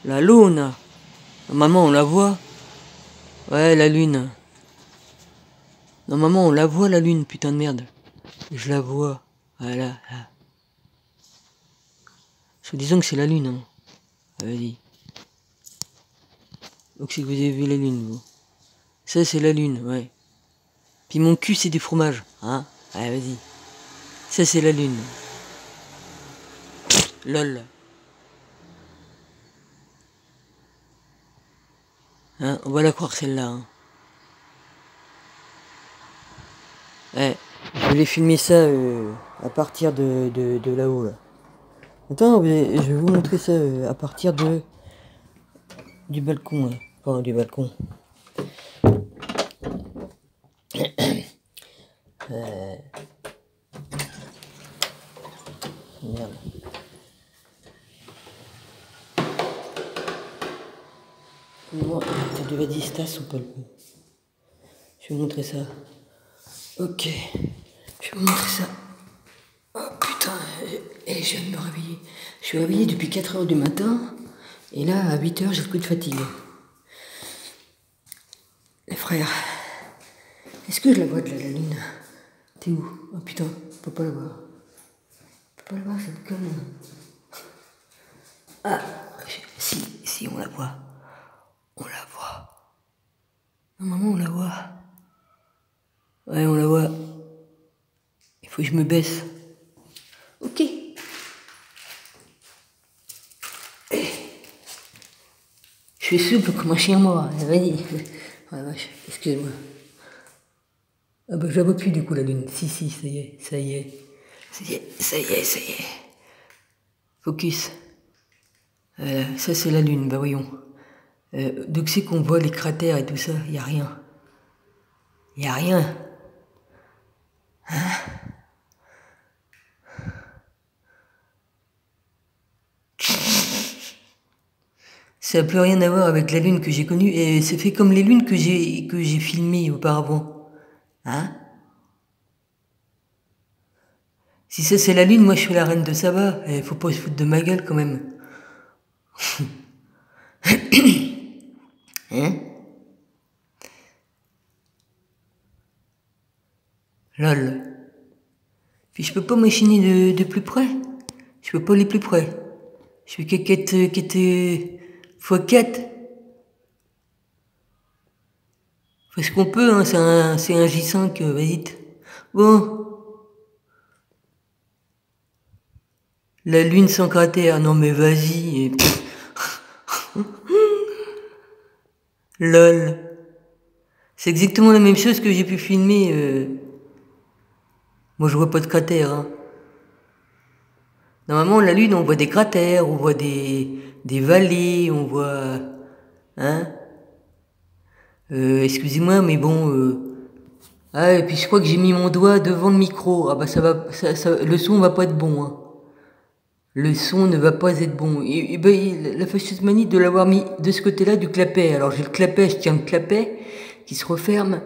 La lune. Normalement, on la voit. Ouais, la lune. Normalement, on la voit, la lune, putain de merde. Je la vois. Voilà. Là. Disons que c'est la lune. Hein. Vas-y. Donc c'est que vous avez vu la lune, vous. Ça, c'est la lune, ouais. Puis mon cul, c'est du fromage. Hein. Allez, vas-y. Ça, c'est la lune. Lol. Hein, on va la croire, celle-là. Hein. Ouais. Je voulais filmer ça à partir de là-haut, là. Attends, je vais vous montrer ça à partir du balcon, là. Enfin, du balcon. Merde. Moi, t'as de la distance ou pas le coup. Je vais vous montrer ça. Ok. Je vais vous montrer ça. Oh putain, et je viens de me réveiller. Je suis réveillé depuis 4 h du matin. Et là, à 8 h, j'ai le coup de fatigue. Les frères, est-ce que je la vois de la lune? T'es où? Oh putain, on peut pas la voir. On peut pas la voir, cette conne. Ah, si, on la voit. On la voit. Normalement, on la voit. Ouais, on la voit. Il faut que je me baisse. Ok. Je suis souple comme un chien mort. Vas-y. Oh la vache, excusez-moi. Ah bah je la vois plus du coup la lune. Si, ça y est. Ça y est. Focus. Voilà, ça c'est la lune, bah voyons. Donc c'est qu'on voit les cratères et tout ça, y a rien. Y a rien. Hein? Ça n'a plus rien à voir avec la lune que j'ai connue, et c'est fait comme les lunes que j'ai filmées auparavant. Hein? Si ça c'est la lune, moi je suis la reine de Saba, et faut pas se foutre de ma gueule quand même. Hein? Lol. Puis je peux pas machiner de plus près. Je peux pas aller plus près. Je fais qu'être x4. Fais ce qu'on peut, hein, c'est un J5, vas-y. Bon. La lune sans cratère, non mais vas-y. Lol. C'est exactement la même chose que j'ai pu filmer. Moi je vois pas de cratère. Hein. Normalement la lune on voit des cratères, on voit des vallées, on voit... Hein? Excusez-moi mais bon... Ah et puis je crois que j'ai mis mon doigt devant le micro. Ah bah le son va pas être bon. Hein. Le son ne va pas être bon. Et ben, la fâcheuse manie de l'avoir mis de ce côté-là du clapet. Alors j'ai le clapet, je tiens le clapet qui se referme.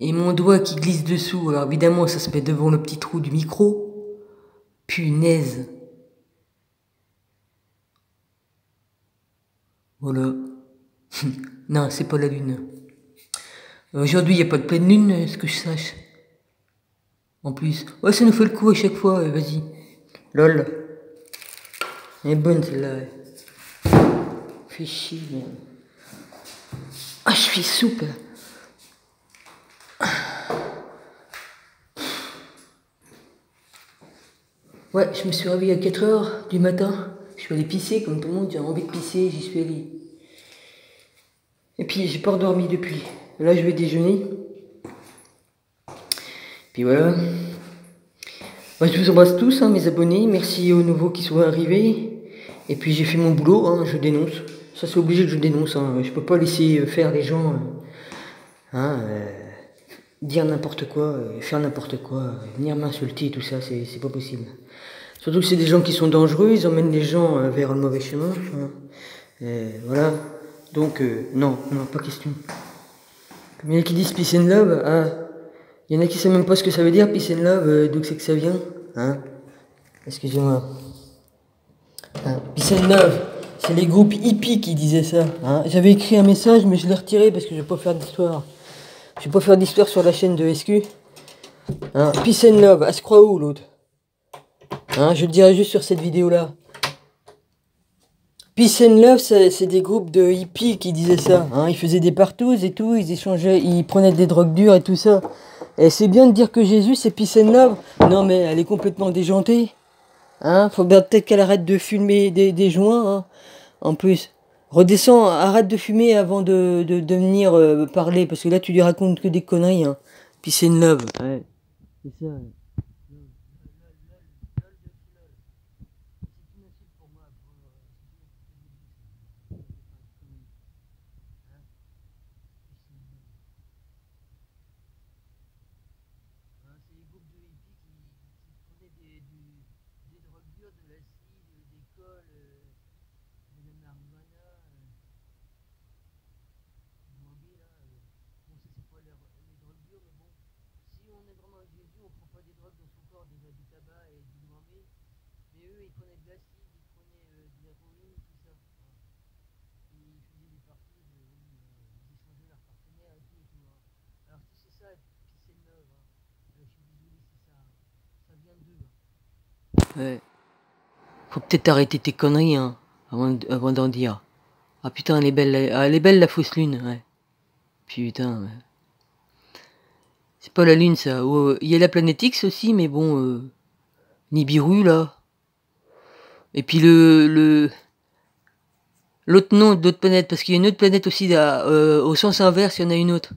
Et mon doigt qui glisse dessous. Alors évidemment, ça se met devant le petit trou du micro. Punaise. Voilà. Non, c'est pas la lune. Aujourd'hui, il n'y a pas de pleine lune, ce que je sache. En plus. Ouais, ça nous fait le coup à chaque fois, vas-y. Lol. Elle est bonne celle-là. Fais chier, merde. Ah, je suis souple. Ouais, je me suis réveillé à 4 h du matin. Je suis allé pisser, comme tout le monde, j'ai envie de pisser, j'y suis allé. Et puis, j'ai pas redormi depuis. Là, je vais déjeuner. Puis voilà. Bah, je vous embrasse tous, hein, mes abonnés. Merci aux nouveaux qui sont arrivés. Et puis, j'ai fait mon boulot, hein, je dénonce. Ça, c'est obligé que je dénonce. Hein. Je peux pas laisser faire les gens... dire n'importe quoi, faire n'importe quoi, venir m'insulter, tout ça, c'est pas possible. Surtout que c'est des gens qui sont dangereux, ils emmènent les gens vers le mauvais chemin. Hein. Voilà. Donc, non, pas question. Comme il y en a qui disent peace and love, il y en a qui savent même pas ce que ça veut dire, peace and love, d'où c'est que ça vient. Hein. Excusez-moi. Peace and love, C'est les groupes hippies qui disaient ça. Hein. J'avais écrit un message, mais je l'ai retiré parce que je vais pas faire d'histoire. Je vais pas faire d'histoire sur la chaîne de SQ. Hein. Peace and love. Elle se croit où l'autre? Hein, je le dirai juste sur cette vidéo-là. Peace and love, c'est des groupes de hippies qui disaient ça. Hein. Ils faisaient des partous et tout, ils échangeaient, ils prenaient des drogues dures et tout ça. Et c'est bien de dire que Jésus c'est peace and love. Non mais elle est complètement déjantée. Hein. Faut bien peut-être qu'elle arrête de fumer des joints. Hein. En plus, redescends, arrête de fumer avant de venir parler, parce que là tu lui racontes que des conneries. Hein. Peace and love. Ouais, c'est ça. Ouais. C'est les groupes de hippies qui prenaient des drogues dures, de l'acide, des cols, de la marijuana, du Morbi, là. Bon, ça c'est pas les drogues dures, mais bon, si on est vraiment avec Jésus, on prend pas des drogues dans son corps, déjà du tabac et du Morbi, mais eux ils prenaient de l'acide, ils prenaient de l'héroïne, tout ça. Hein. Ils faisaient des parties, ils échangeaient leurs partenaires et tout et tout. Hein. Alors si c'est ça, puis c'est neuf, hein. Je suis désolé si ça vient d'eux. Hein. Ouais. Faut peut-être arrêter tes conneries, hein, avant d'en dire. Ah putain, elle est belle la fausse lune, ouais. Putain, ouais. C'est pas la lune, ça. Oh, il y a la planète X aussi, mais bon, Nibiru, là. Et puis l'autre nom d'autre planète, parce qu'il y a une autre planète aussi, là, au sens inverse, il y en a une autre.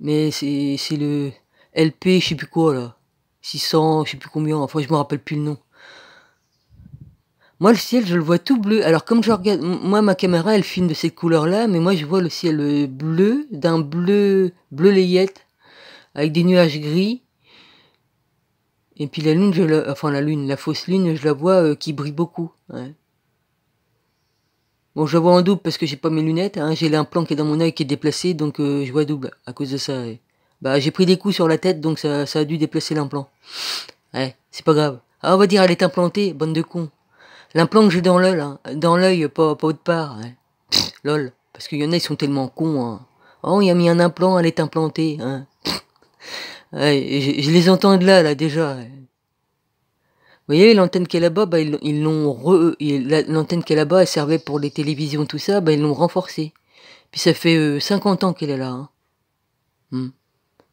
Mais c'est le LP, je sais plus quoi, là. 600, je sais plus combien, enfin, je me rappelle plus le nom. Moi, le ciel, je le vois tout bleu. Alors, comme je regarde, moi, ma caméra, elle filme de cette couleur-là, mais moi, je vois le ciel bleu, d'un bleu layette, avec des nuages gris. Et puis la lune, la fausse lune, je la vois qui brille beaucoup. Ouais. Bon, je la vois en double parce que j'ai pas mes lunettes. Hein. J'ai l'implant qui est dans mon œil qui est déplacé, donc je vois double à cause de ça. Ouais. Bah, j'ai pris des coups sur la tête, donc ça a dû déplacer l'implant. Ouais, c'est pas grave. Ah, on va dire, elle est implantée, bande de cons. L'implant que j'ai dans l'œil, hein, pas autre part. Ouais. Pff, lol. Parce qu'il y en a, ils sont tellement cons. Hein. Oh, il a mis un implant, elle est implantée. Hein. Ouais, je les entends de là déjà. Ouais. Vous voyez, l'antenne qui est là-bas, bah, ils l'ont l'antenne qui est là-bas, elle servait pour les télévisions, tout ça, bah, ils l'ont renforcée. Puis ça fait 50 ans qu'elle est là. Hein.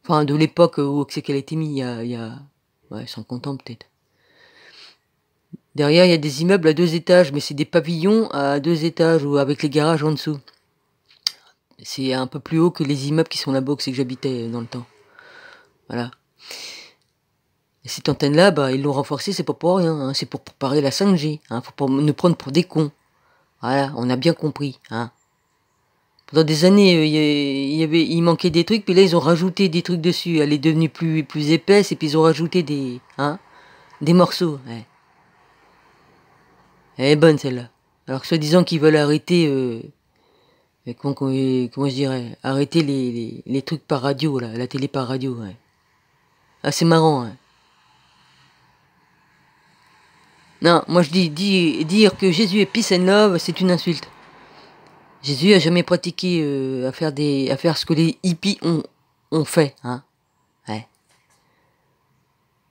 Enfin, de l'époque où c'est qu'elle a été mise, il y a ouais, 50 ans peut-être. Derrière, il y a des immeubles à 2 étages, mais c'est des pavillons à 2 étages ou avec les garages en dessous. C'est un peu plus haut que les immeubles qui sont là-bas, que c'est que j'habitais dans le temps. Voilà. Et cette antenne-là, bah, ils l'ont renforcée, c'est pas pour rien, hein, c'est pour préparer la 5G. Hein, faut pas nous prendre pour des cons. Voilà, on a bien compris. Hein. Pendant des années, il manquait des trucs, puis là, ils ont rajouté des trucs dessus. Elle est devenue plus épaisse, et puis ils ont rajouté des morceaux. Ouais. Elle est bonne, celle-là. Alors que soi-disant qu'ils veulent arrêter, comment je dirais, arrêter les trucs par radio, là, la télé par radio, ouais. Ah, c'est marrant, ouais. Non, moi je dis, dire que Jésus est peace and love, c'est une insulte. Jésus a jamais pratiqué à faire ce que les hippies ont fait, hein. Ouais.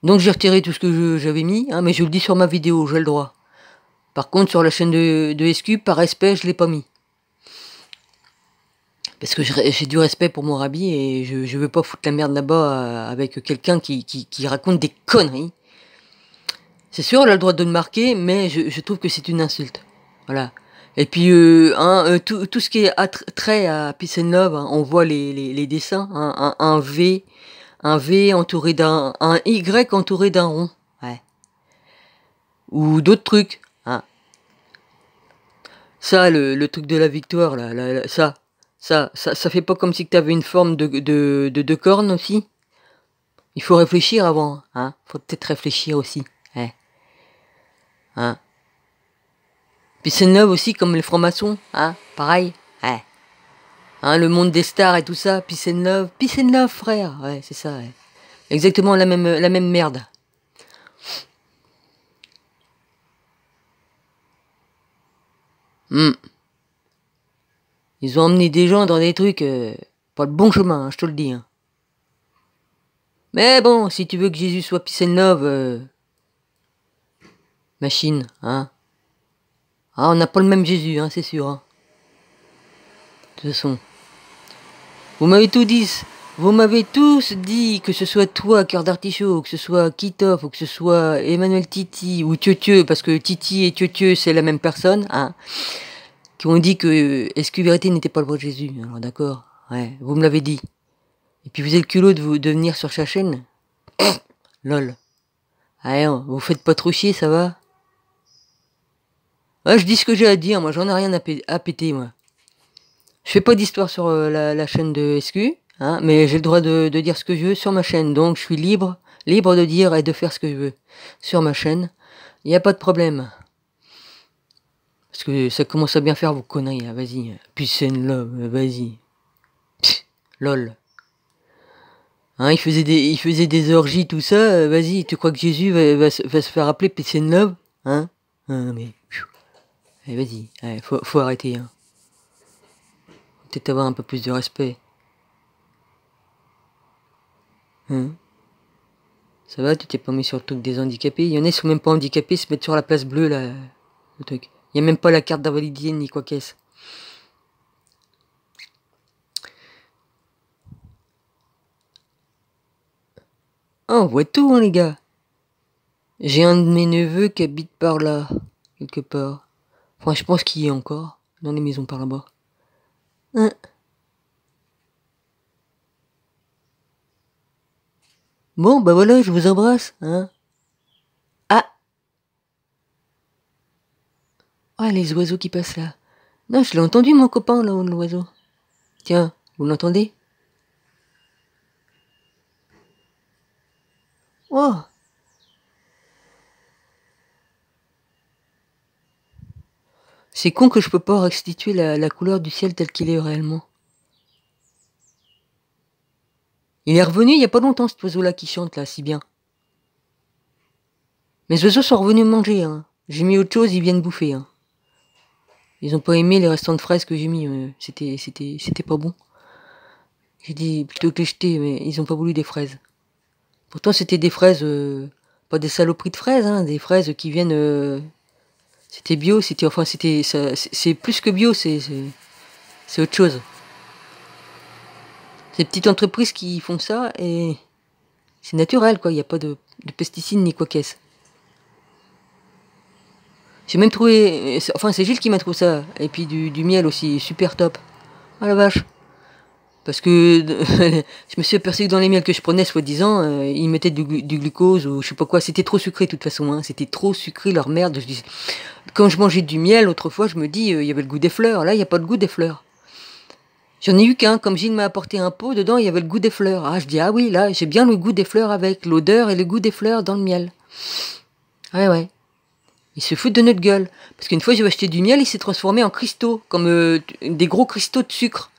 Donc j'ai retiré tout ce que j'avais mis, hein, mais je le dis sur ma vidéo, j'ai le droit. Par contre, sur la chaîne de SQ, par respect, je l'ai pas mis. Parce que j'ai du respect pour mon rabbi et je veux pas foutre la merde là-bas avec quelqu'un qui raconte des conneries. C'est sûr, elle a le droit de me marquer, mais je trouve que c'est une insulte. Voilà. Et puis, tout ce qui est trait à Peace and Love, hein, on voit les dessins, hein, un V entouré un Y entouré d'un rond. Ouais. Ou d'autres trucs. Hein. Ça, le truc de la victoire, là, ça fait pas comme si tu avais une forme de cornes aussi. Il faut réfléchir avant. Hein. Faut peut-être réfléchir aussi. Ouais. Hein. Puis c'est neuf aussi comme les francs-maçons, hein, pareil, ouais. Hein, le monde des stars et tout ça, puis c'est neuf, frère, ouais, c'est ça, ouais. Exactement la même merde. Ils ont emmené des gens dans des trucs, pas le bon chemin, hein, je te le dis. Hein. Mais bon, si tu veux que Jésus soit peace and love, machine, hein. Ah, on n'a pas le même Jésus, hein, c'est sûr. Hein. De toute façon. Vous m'avez tout dit. Vous m'avez tous dit, que ce soit toi, Cœur d'Artichaut, que ce soit Kitov, ou que ce soit Emmanuel Titi, ou Tieu, parce que Titi et Tieu, c'est la même personne, hein, qui ont dit que SQ-Vérité n'était pas le vrai Jésus. Alors d'accord, ouais, vous me l'avez dit. Et puis vous avez le culot de venir sur sa chaîne. Lol. Allez, vous faites pas trop chier, ça va? Ouais, je dis ce que j'ai à dire, moi j'en ai rien à péter, moi. Je fais pas d'histoire sur la chaîne de SQ, hein, mais j'ai le droit de dire ce que je veux sur ma chaîne, donc je suis libre de dire et de faire ce que je veux sur ma chaîne. Il n'y a pas de problème. Parce que ça commence à bien faire vos conneries, là, vas-y. Peace and love, vas-y. Lol. Hein, il faisait des orgies, tout ça, vas-y, tu crois que Jésus va se faire appeler Peace and love? Hein? Mais... Allez, vas-y, allez, faut arrêter, hein. Peut-être avoir un peu plus de respect. Hein? Ça va, tu t'es pas mis sur le truc des handicapés? Il y en a, ils sont même pas handicapés, ils se mettent sur la place bleue, là, le truc. Il y a même pas la carte d'invalidité, ni quoi qu'est-ce. Ah, on voit tout, hein, les gars. J'ai un de mes neveux qui habite par là, quelque part. Enfin, je pense qu'il y est encore, dans les maisons par là-bas. Hein? Bon, bah voilà, je vous embrasse, hein. Ah! Ah, les oiseaux qui passent là. Non, je l'ai entendu, mon copain, là-haut, l'oiseau. Tiens, vous l'entendez? Oh! C'est con que je peux pas restituer la couleur du ciel tel qu'il est réellement. Il est revenu il y a pas longtemps, cet oiseau-là qui chante, là, si bien. Mes oiseaux sont revenus manger, hein. J'ai mis autre chose, ils viennent bouffer, hein. Ils ont pas aimé les restants de fraises que j'ai mis, c'était pas bon. J'ai dit plutôt que les jeter, mais ils ont pas voulu des fraises. Pourtant c'était des fraises, pas des saloperies de fraises, hein, des fraises qui viennent... c'était bio, c'est plus que bio, c'est autre chose. C'est des petites entreprises qui font ça et c'est naturel, quoi, il n'y a pas de pesticides ni quoi qu'est-ce. J'ai même trouvé, enfin c'est Gilles qui m'a trouvé ça, et puis du miel aussi, super top. Ah la vache. Parce que je me suis aperçu que dans les miels que je prenais, soi-disant, ils mettaient du glucose ou je sais pas quoi. C'était trop sucré de toute façon. Hein. C'était trop sucré, leur merde. Quand je mangeais du miel, autrefois, je me dis, il y avait le goût des fleurs. Là, il n'y a pas le goût des fleurs. J'en ai eu qu'un. Comme Gilles m'a apporté un pot, dedans, il y avait le goût des fleurs. Ah, je dis, ah oui, là, j'ai bien le goût des fleurs avec l'odeur et le goût des fleurs dans le miel. Ouais, ouais. Ils se foutent de notre gueule. Parce qu'une fois, j'ai acheté du miel, il s'est transformé en cristaux. Comme des gros cristaux de sucre.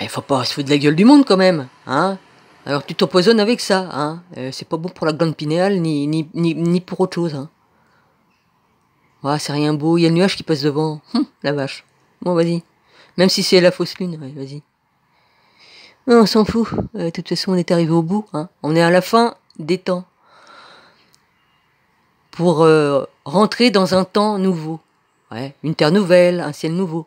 Il faut pas se foutre de la gueule du monde quand même, hein. Alors tu t'empoisonnes avec ça, hein. C'est pas bon pour la glande pinéale ni pour autre chose, hein. Ah, c'est rien beau, il y a le nuage qui passe devant. La vache. Bon, vas-y. Même si c'est la fausse lune, ouais, vas-y. Non, on s'en fout. De toute façon, on est arrivé au bout, hein. On est à la fin des temps. Pour rentrer dans un temps nouveau. Ouais, une terre nouvelle, un ciel nouveau.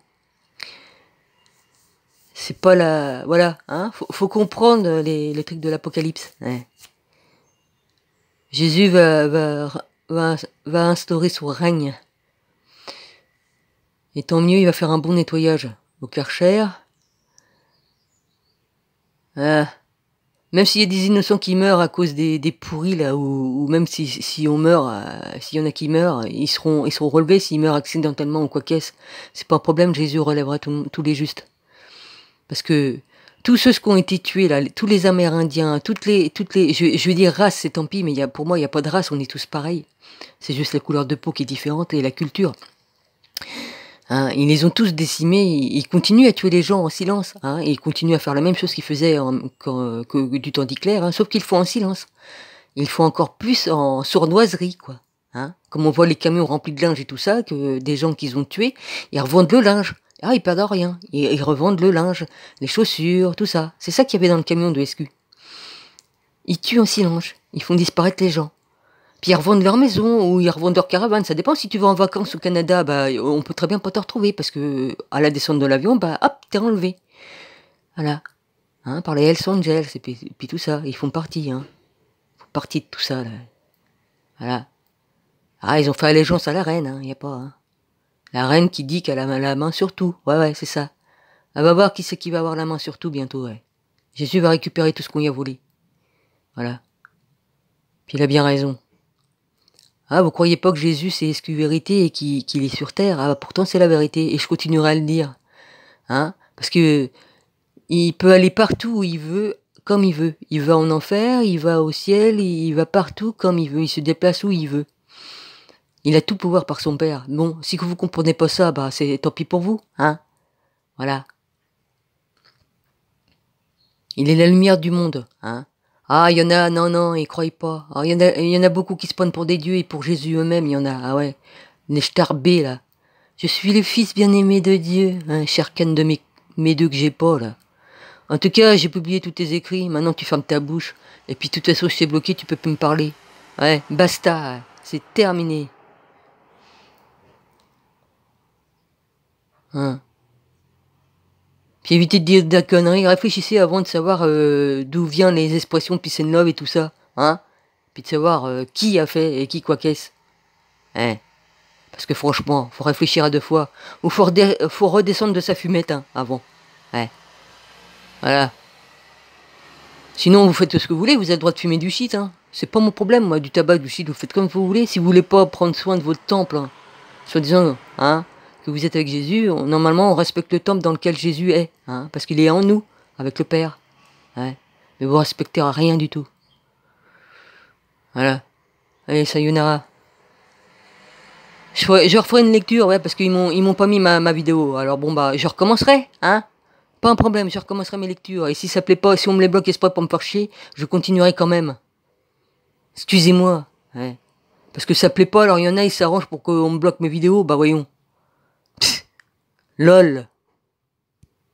C'est pas la... Voilà, hein, faut comprendre les trucs de l'apocalypse. Ouais. Jésus va instaurer son règne. Et tant mieux, il va faire un bon nettoyage au Karcher. Même s'il y a des innocents qui meurent à cause des pourris, là, ou même si on meurt, s'il y en a qui meurent, ils seront relevés s'ils meurent accidentellement ou quoi qu'est-ce. C'est pas un problème, Jésus relèvera tous les justes. Parce que tous ceux qui ont été tués, là, tous les Amérindiens, toutes les, je vais dire race, c'est tant pis, mais pour moi, il n'y a pas de race, on est tous pareils. C'est juste la couleur de peau qui est différente et la culture. Hein, ils les ont tous décimés, ils continuent à tuer les gens en silence. Hein, et ils continuent à faire la même chose qu'ils faisaient que du temps d'Hitler, hein, sauf qu'ils le font en silence. Ils le font encore plus en sournoiserie, quoi. Hein, comme on voit les camions remplis de linge et tout ça, que des gens qu'ils ont tués, ils revendent le linge. Ah, ils perdent rien. Ils revendent le linge, les chaussures, tout ça. C'est ça qu'il y avait dans le camion de SQ. Ils tuent en silence. Ils font disparaître les gens. Puis ils revendent leur maison ou ils revendent leur caravane. Ça dépend si tu vas en vacances au Canada, bah, on peut très bien pas te retrouver parce que à la descente de l'avion, bah, hop, t'es enlevé. Voilà. Hein, par les Hells Angels et puis tout ça. Ils font partie, hein. Ils font partie de tout ça, là. Voilà. Ah, ils ont fait allégeance à la reine, hein, y a pas, hein. La reine qui dit qu'elle a la main sur tout. Ouais, c'est ça. Elle va voir qui c'est qui va avoir la main sur tout bientôt, ouais. Jésus va récupérer tout ce qu'on y a volé. Voilà. Puis il a bien raison. Ah, vous croyez pas que Jésus c'est SQ vérité et qu'il est sur terre? Ah, pourtant c'est la vérité et je continuerai à le dire. Hein? Parce que il peut aller partout où il veut, comme il veut. Il va en enfer, il va au ciel, il va partout comme il veut. Il se déplace où il veut. Il a tout pouvoir par son père. Bon, si vous comprenez pas ça, bah c'est tant pis pour vous, hein? Voilà. Il est la lumière du monde, hein? Ah, il y en a, non, ils croient pas. Ah, il y en a beaucoup qui se prennent pour des dieux et pour Jésus eux-mêmes, il y en a, ah ouais. Les starbés, là. Je suis le fils bien-aimé de Dieu, hein, cher canne de mes deux que j'ai pas, là. En tout cas, j'ai publié tous tes écrits, maintenant tu fermes ta bouche. Et puis, de toute façon, je t'ai bloqué, tu peux plus me parler. Ouais, basta, c'est terminé. Hein. Puis évitez de dire de la connerie, réfléchissez avant de savoir d'où viennent les expressions peace and love et tout ça, hein. Puis de savoir qui a fait et qui quoi qu'est-ce. Hein. Parce que franchement, faut réfléchir à deux fois. Ou faut redescendre de sa fumette, hein, avant. Ouais. Voilà. Sinon, vous faites ce que vous voulez, vous avez le droit de fumer du shit, hein. C'est pas mon problème, moi, du tabac, du shit, vous faites comme vous voulez. Si vous voulez pas prendre soin de votre temple, hein, soi-disant, hein, que vous êtes avec Jésus, normalement, on respecte le temple dans lequel Jésus est, hein, parce qu'il est en nous, avec le Père. Ouais. Mais vous respectez rien du tout. Voilà. Allez, sayonara. Je referai une lecture, ouais, parce qu'ils m'ont pas mis ma vidéo. Alors bon, bah, je recommencerai, hein. Pas un problème, je recommencerai mes lectures. Et si ça plaît pas, si on me les bloque exprès pour me faire chier, je continuerai quand même. Excusez-moi, ouais. Parce que ça plaît pas, alors il y en a, ils s'arrangent pour qu'on me bloque mes vidéos, bah voyons. Pff, lol.